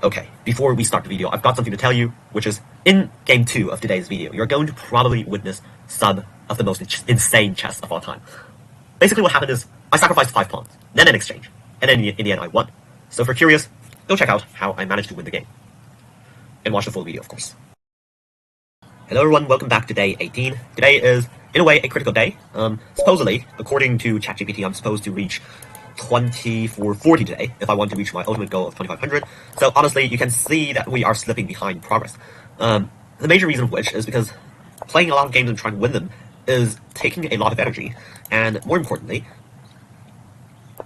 Okay, before we start the video, I've got something to tell you, which is, in Game 2 of today's video, you're going to probably witness some of the most insane chess of all time. Basically what happened is, I sacrificed 5 pawns, then an exchange, and then in the end I won. So if you're curious, go check out how I managed to win the game. And watch the full video, of course. Hello everyone, welcome back to day 18. Today is, in a way, a critical day. Supposedly, according to ChatGPT, I'm supposed to reach 2440 today if I want to reach my ultimate goal of 2500. So honestly, you can see that we are slipping behind progress. The major reason of which is because playing a lot of games and trying to win them is taking a lot of energy, and more importantly,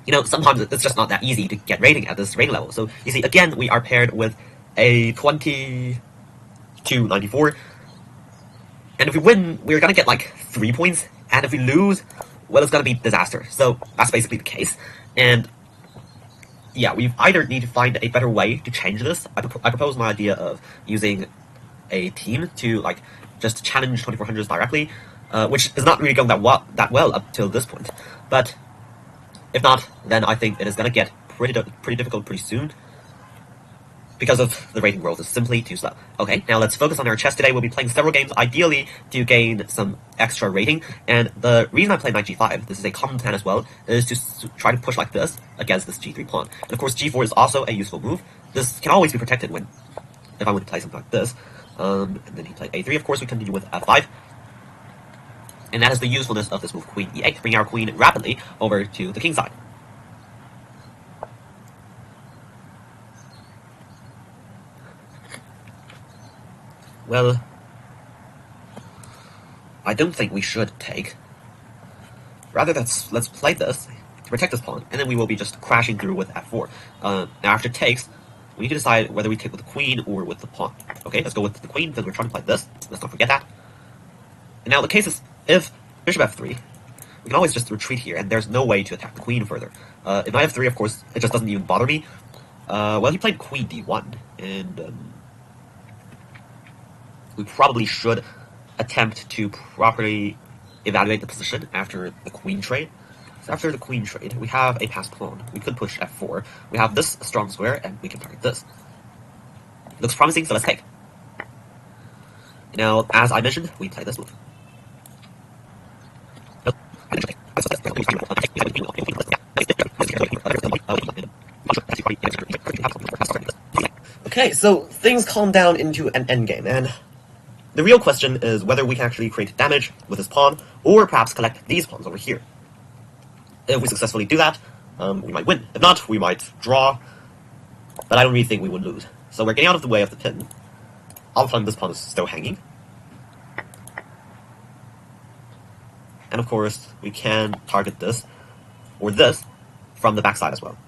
you know, sometimes it's just not that easy to get rating at this rating level. So you see, again, we are paired with a 2294, and if we win, we're gonna get like 3 points, and if we lose, well, it's gonna be disaster. So that's basically the case, and yeah, we either need to find a better way to change this. I propose my idea of using a team to like just challenge 2400s directly, which is not really going that well up till this point. But if not, then I think it is gonna get pretty difficult pretty soon, because of the rating growth is simply too slow. Okay, now let's focus on our chess today. We'll be playing several games, ideally to gain some extra rating. And the reason I play knight g5, this is a common plan as well, is to try to push like this against this g3 pawn. And of course g4 is also a useful move. This can always be protected when, if I want to play something like this. And then he played a3, of course we continue with f5. And that is the usefulness of this move, queen e8, bringing our queen rapidly over to the king side. Well, I don't think we should take. Rather, let's play this to protect this pawn, and then we will be just crashing through with f4. Now, after takes, we need to decide whether we take with the queen or with the pawn. Okay, let's go with the queen, because we're trying to play this. Let's not forget that. And now, the case is, if bishop f3, we can always just retreat here, and there's no way to attack the queen further. If knight f3, of course, it just doesn't even bother me. Well, he played queen d1, and we probably should attempt to properly evaluate the position after the queen trade. So after the queen trade, we have a passed pawn. We could push f4. We have this strong square, and we can target this. Looks promising, so let's take. Now, as I mentioned, we play this move. Okay, so things calm down into an endgame, and the real question is whether we can actually create damage with this pawn, or perhaps collect these pawns over here. If we successfully do that, we might win. If not, we might draw, but I don't really think we would lose. So we're getting out of the way of the pin. All of a sudden, this pawn is still hanging. And of course, we can target this, or this, from the backside as well.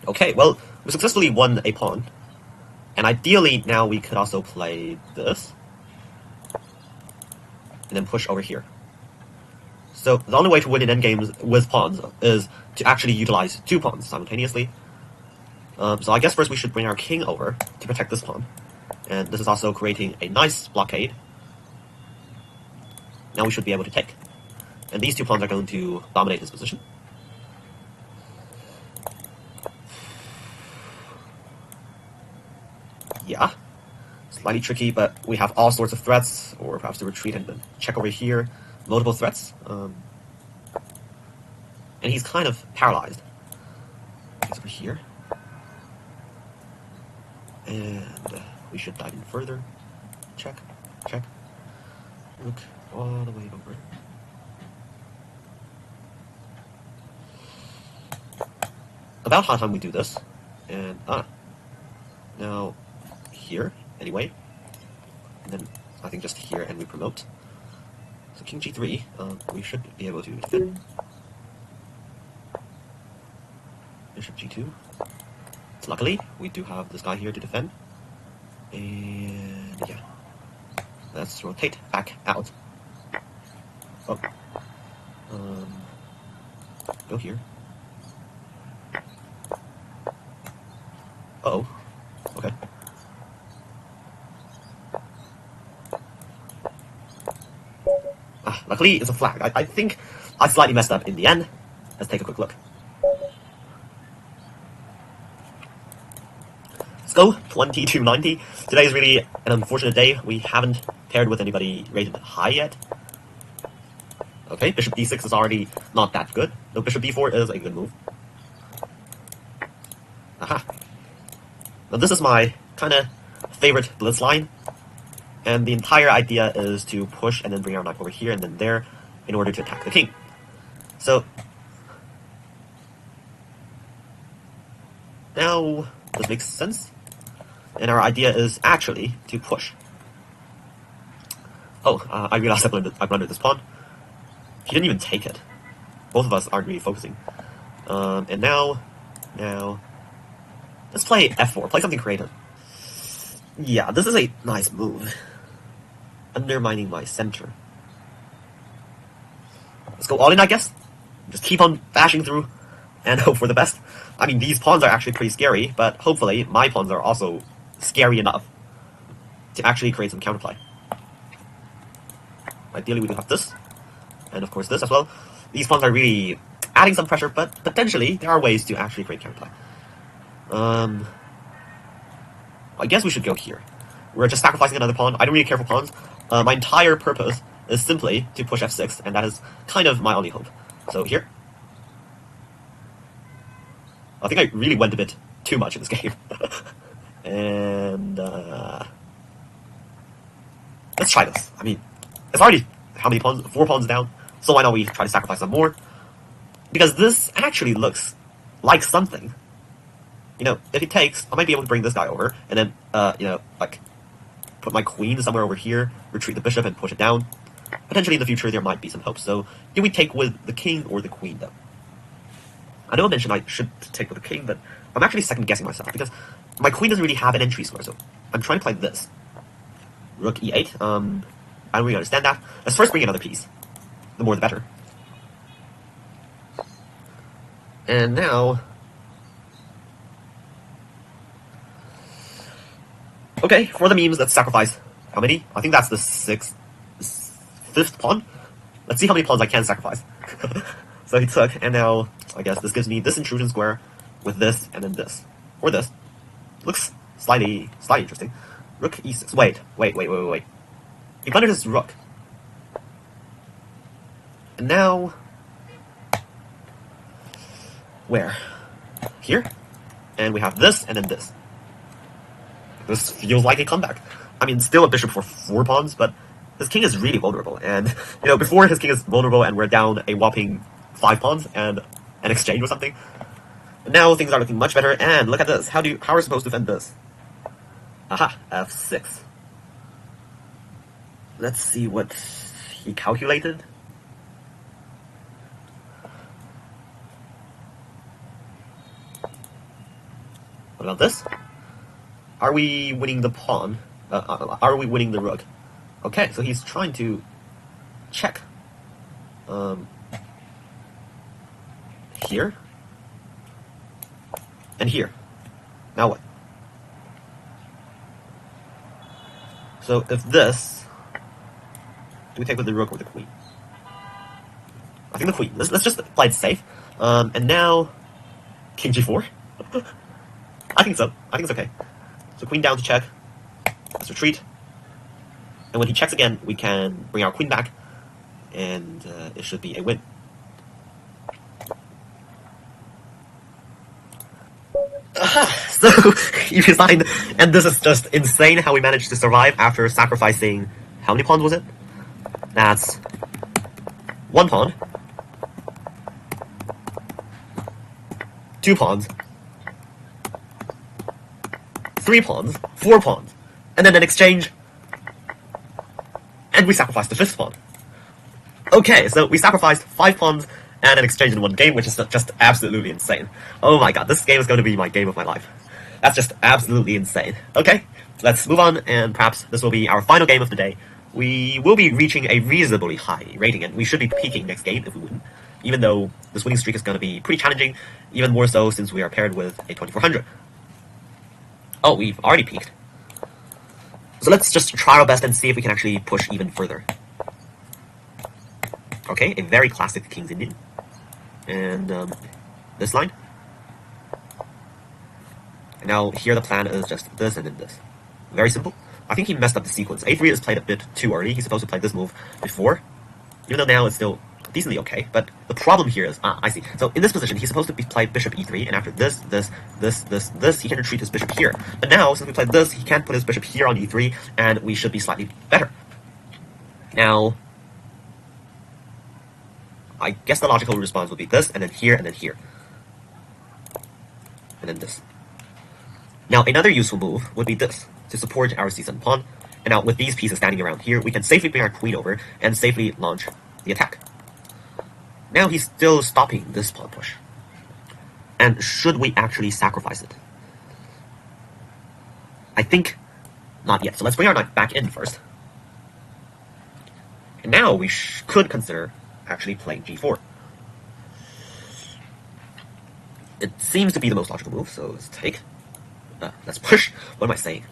Okay, well, we successfully won a pawn. And ideally, now we could also play this. And then push over here. So the only way to win in endgames with pawns is to actually utilize 2 pawns simultaneously. So I guess first we should bring our king over to protect this pawn. And this is also creating a nice blockade. Now we should be able to take. And these 2 pawns are going to dominate this position. Yeah, slightly tricky, but we have all sorts of threats, or perhaps to retreat and then check over here. Multiple threats. And he's kind of paralyzed. He's over here. And we should dive in further. Check, check. Look all the way over. About high time we do this. And, now, here, anyway, and then I think just here, and we promote. So king g3, we should be able to defend. bishop g2. So luckily, we do have this guy here to defend. And yeah, let's rotate back out. Oh, go here. Uh-oh, okay. Luckily, it's a flag. I think I slightly messed up in the end. Let's take a quick look. Let's go, 2290. Today is really an unfortunate day. We haven't paired with anybody rated high yet. Okay, bishop d6 is already not that good, though bishop d4 is a good move. Aha. Now this is my kind of favorite blitz line, and the entire idea is to push and then bring our knight over here and then there in order to attack the king. So, now this makes sense, and our idea is actually to push. Oh, I realized I blundered this pawn. He didn't even take it. Both of us aren't really focusing. And now, let's play f4, play something creative. Yeah, this is a nice move. Undermining my center. Let's go all in, I guess. Just keep on bashing through and hope for the best. I mean, these pawns are actually pretty scary, but hopefully my pawns are also scary enough to actually create some counterplay. Ideally, we do have this, and of course this as well. These pawns are really adding some pressure, but potentially there are ways to actually create counterplay. I guess we should go here. We're just sacrificing another pawn. I don't really care for pawns. My entire purpose is simply to push f6, and that is kind of my only hope. So here. I think I really went a bit too much in this game. And let's try this. I mean, it's already, how many pawns? 4 pawns down. So why not we try to sacrifice some more? Because this actually looks like something. You know, if he takes, I might be able to bring this guy over, and then, you know, like, put my queen somewhere over here, retreat the bishop, and push it down. Potentially in the future, there might be some hope. So, do we take with the king or the queen, though? I know I mentioned I should take with the king, but I'm actually second-guessing myself, because my queen doesn't really have an entry square, so I'm trying to play this. Rook e8, I don't really understand that. Let's first bring another piece. The more the better. And now... Okay, for the memes, let's sacrifice how many? I think that's the 5th pawn. Let's see how many pawns I can sacrifice. So he took, and now I guess this gives me this intrusion square with this and then this. Or this. Looks slightly interesting. Rook e6. Wait. He blundered his rook. And now... Where? Here? And we have this and then this. This feels like a comeback. I mean, still a bishop for 4 pawns, but his king is really vulnerable. And, you know, before his king is vulnerable and we're down a whopping 5 pawns and an exchange or something. And now things are looking much better, and look at this. How are we supposed to defend this? Aha, f6. Let's see what he calculated. What about this? Are we winning the pawn? Are we winning the rook? Okay, so he's trying to check. Here. And here. Now what? So if this... Do we take with the rook or the queen? I think the queen. Let's just play it safe. And now... King g4? I think so. I think it's okay. So queen down to check. Let's retreat. And when he checks again, we can bring our queen back. And it should be a win. So, he resigned. And this is just insane how we managed to survive after sacrificing... How many pawns was it? That's... 1 pawn. 2 pawns. 3 pawns, 4 pawns, and then an exchange, and we sacrificed the 5th pawn. Okay, so we sacrificed 5 pawns and an exchange in one game, which is just absolutely insane. Oh my god, this game is going to be my game of my life. That's just absolutely insane. Okay, let's move on, and perhaps this will be our final game of the day. We will be reaching a reasonably high rating, and we should be peaking next game if we win. Even though this winning streak is going to be pretty challenging, even more so since we are paired with a 2400. Oh, we've already peaked. So let's just try our best and see if we can actually push even further. Okay, a very classic King's Indian. And this line. And now here the plan is just this and then this. Very simple. I think he messed up the sequence. A3 is played a bit too early. He's supposed to play this move before. Even though now it's still decently okay. But the problem here is, I see. So in this position, he's supposed to be played bishop e3, and after this, he can retreat his bishop here. But now, since we played this, he can't put his bishop here on e3, and we should be slightly better. Now, I guess the logical response would be this, and then here, and then here. And then this. Now, another useful move would be this, to support our c7 pawn. And now, with these pieces standing around here, we can safely bring our queen over and safely launch the attack. Now he's still stopping this pawn push. And should we actually sacrifice it? I think not yet. So let's bring our knight back in first. And now we could consider actually playing g4. It seems to be the most logical move, so let's take. Let's push. What am I saying?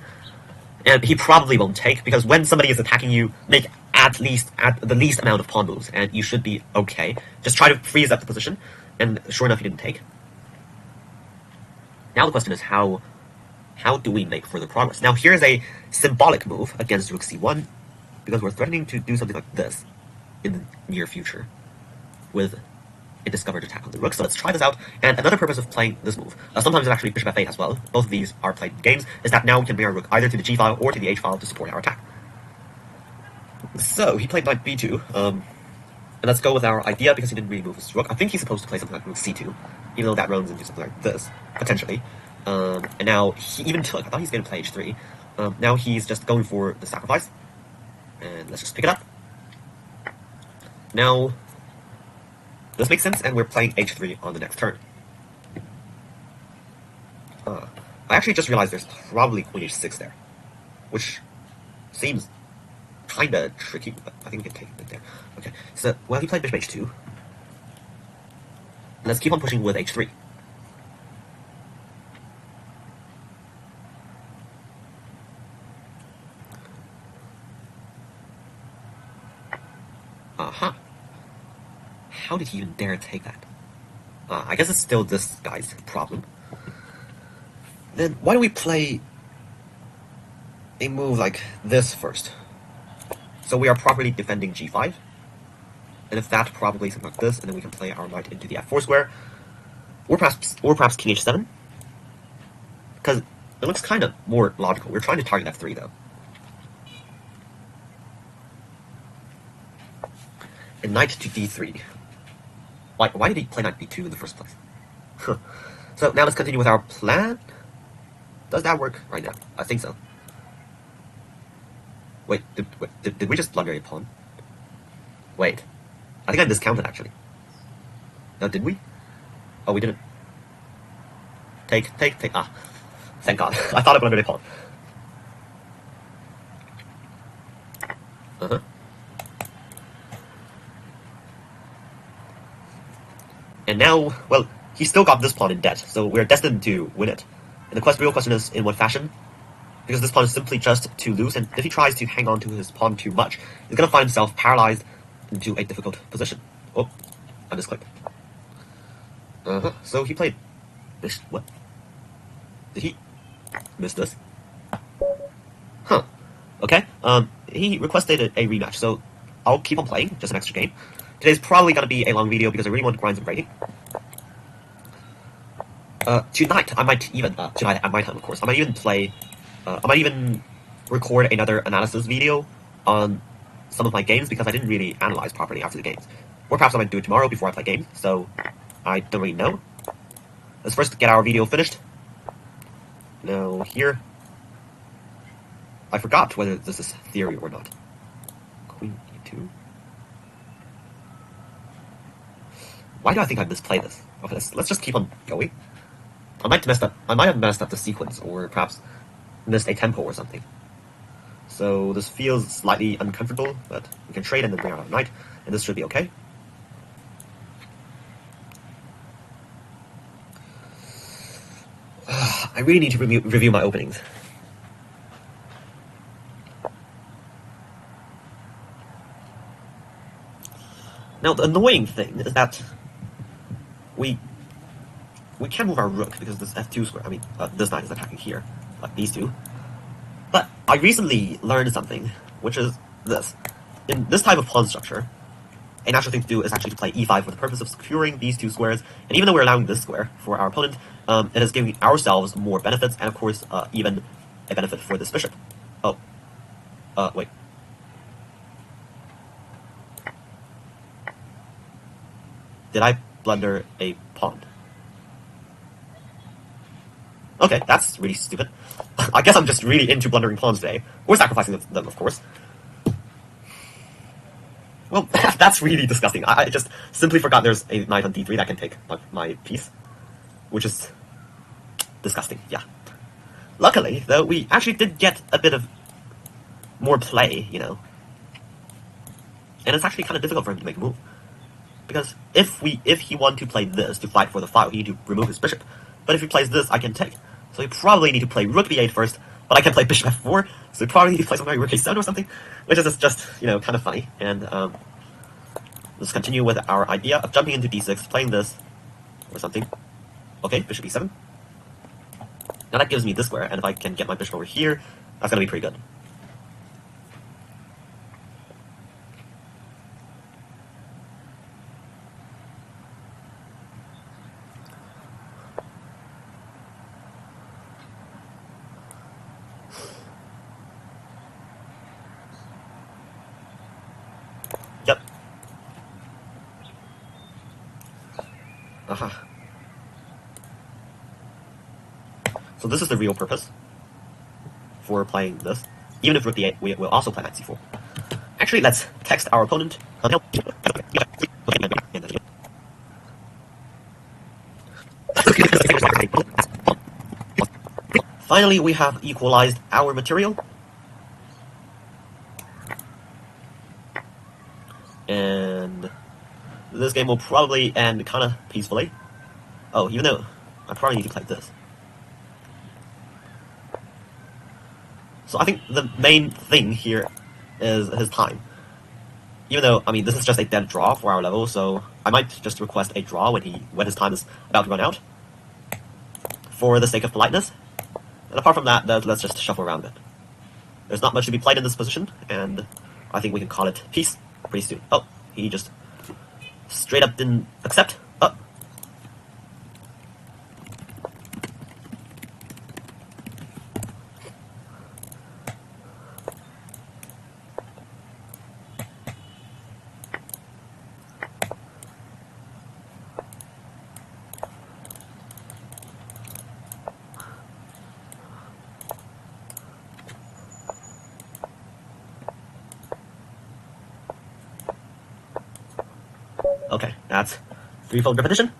And he probably won't take, because when somebody is attacking you, make at the least amount of pawn moves, and you should be okay. Just try to freeze up the position, and sure enough, he didn't take. Now the question is how do we make further progress? Now here's a symbolic move against rook c1, because we're threatening to do something like this in the near future with a discovered attack on the rook. So let's try this out. And another purpose of playing this move, sometimes it's actually bishop f8 as well, both of these are played in games, is that now we can bring our rook either to the g file or to the h file to support our attack. So he played knight b2, and let's go with our idea because he didn't really move his rook. I think he's supposed to play something like rook c2, even though that runs into something like this, potentially. And now he even took, I thought he's going to play h3. Now he's just going for the sacrifice. And let's just pick it up. Now, this makes sense, and we're playing h3 on the next turn. I actually just realized there's probably queen h6 there, which seems kinda tricky, but I think we can take it there. Okay, so, well, he played bishop h2. Let's keep on pushing with h3. Aha. How did he even dare take that? I guess it's still this guy's problem. Then why don't we play a move like this first? So we are properly defending g5. And if that, probably something like this, and then we can play our knight into the f4 square. Or perhaps king h7. Because it looks kind of more logical. We're trying to target f3 though. And knight to d3. Why did he play knight b2 in the first place? So now let's continue with our plan. Does that work right now? I think so. Wait, did we just blunder a pawn? Wait. I think I discounted actually. No, did we? Oh, we didn't. Take. Ah, thank God. I thought I blundered a pawn. Uh-huh. And now, well, he still got this pawn in debt, so we're destined to win it. And the real question is, in what fashion? Because this pawn is simply just to lose, and if he tries to hang on to his pawn too much, he's going to find himself paralyzed into a difficult position. Oh, I misclicked. So he played this. What? Did he miss this? Huh. Okay. He requested a rematch, so I'll keep on playing, just an extra game. Today's probably going to be a long video because I really want to grind some rating. Tonight, I might even, tonight at my time, of course, I might even play, I might even record another analysis video on some of my games because I didn't really analyze properly after the games. Or perhaps I might do it tomorrow before I play games, so I don't really know. Let's first get our video finished. Now, here, I forgot whether this is theory or not. Queen e2. Why do I think I misplayed this? Okay, let's just keep on going. I might have messed up the sequence, or perhaps missed a tempo or something. So this feels slightly uncomfortable, but we can trade and then bring out our knight, and this should be okay. I really need to review my openings. Now the annoying thing is that we can't move our rook because this f2 square, I mean, this knight is attacking here, like these two. But I recently learned something, which is this. In this type of pawn structure, a natural thing to do is actually to play e5 for the purpose of securing these two squares, and even though we're allowing this square for our opponent, it is giving ourselves more benefits, and of course, even a benefit for this bishop. Oh. Wait. Did I blunder a pawn? Okay, that's really stupid. I guess I'm just really into blundering pawns today. Or sacrificing them, of course. Well, that's really disgusting. I just simply forgot there's a knight on d3 that can take my piece. Which is disgusting, yeah. Luckily, though, we actually did get a bit of more play, you know. And it's actually kind of difficult for him to make a move. Because if he wanted to play this to fight for the file, he need to remove his bishop. But if he plays this, I can take. So he probably need to play rook b8 first, but I can play bishop f4, so he probably need to play something like rook a7 or something, which is just, you know, kind of funny. And let's continue with our idea of jumping into d6, playing this, or something. Okay, bishop e7. Now that gives me this square, and if I can get my bishop over here, that's gonna be pretty good. Yep. Aha. So this is the real purpose for playing this. Even if rook d8, we will also play knight c4. Actually, let's text our opponent. Finally, we have equalized our material. And this game will probably end kind of peacefully. Oh, even though I probably need to play this. So I think the main thing here is his time. Even though, I mean, this is just a dead draw for our level, so I might just request a draw when his time is about to run out, for the sake of politeness. And apart from that, let's just shuffle around a bit. There's not much to be played in this position, and I think we can call it peace pretty soon. Oh, he just straight up didn't accept. Oh. Okay, that's threefold repetition.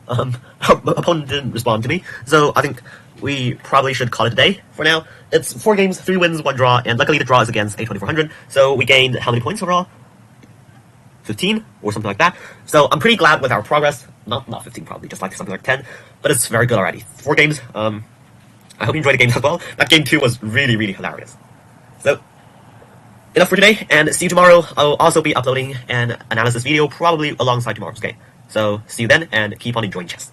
Opponent didn't respond to me, so I think we probably should call it a day for now. It's 4 games, 3 wins, 1 draw, and luckily the draw is against a 2400, so we gained how many points overall? 15 or something like that. So I'm pretty glad with our progress. Not 15 probably, just like something like 10, but it's very good already. 4 games. I hope you enjoyed the games as well. That game 2 was really, really hilarious. So enough for today, and see you tomorrow. I'll also be uploading an analysis video, probably alongside tomorrow's game. So see you then, and keep on enjoying chess.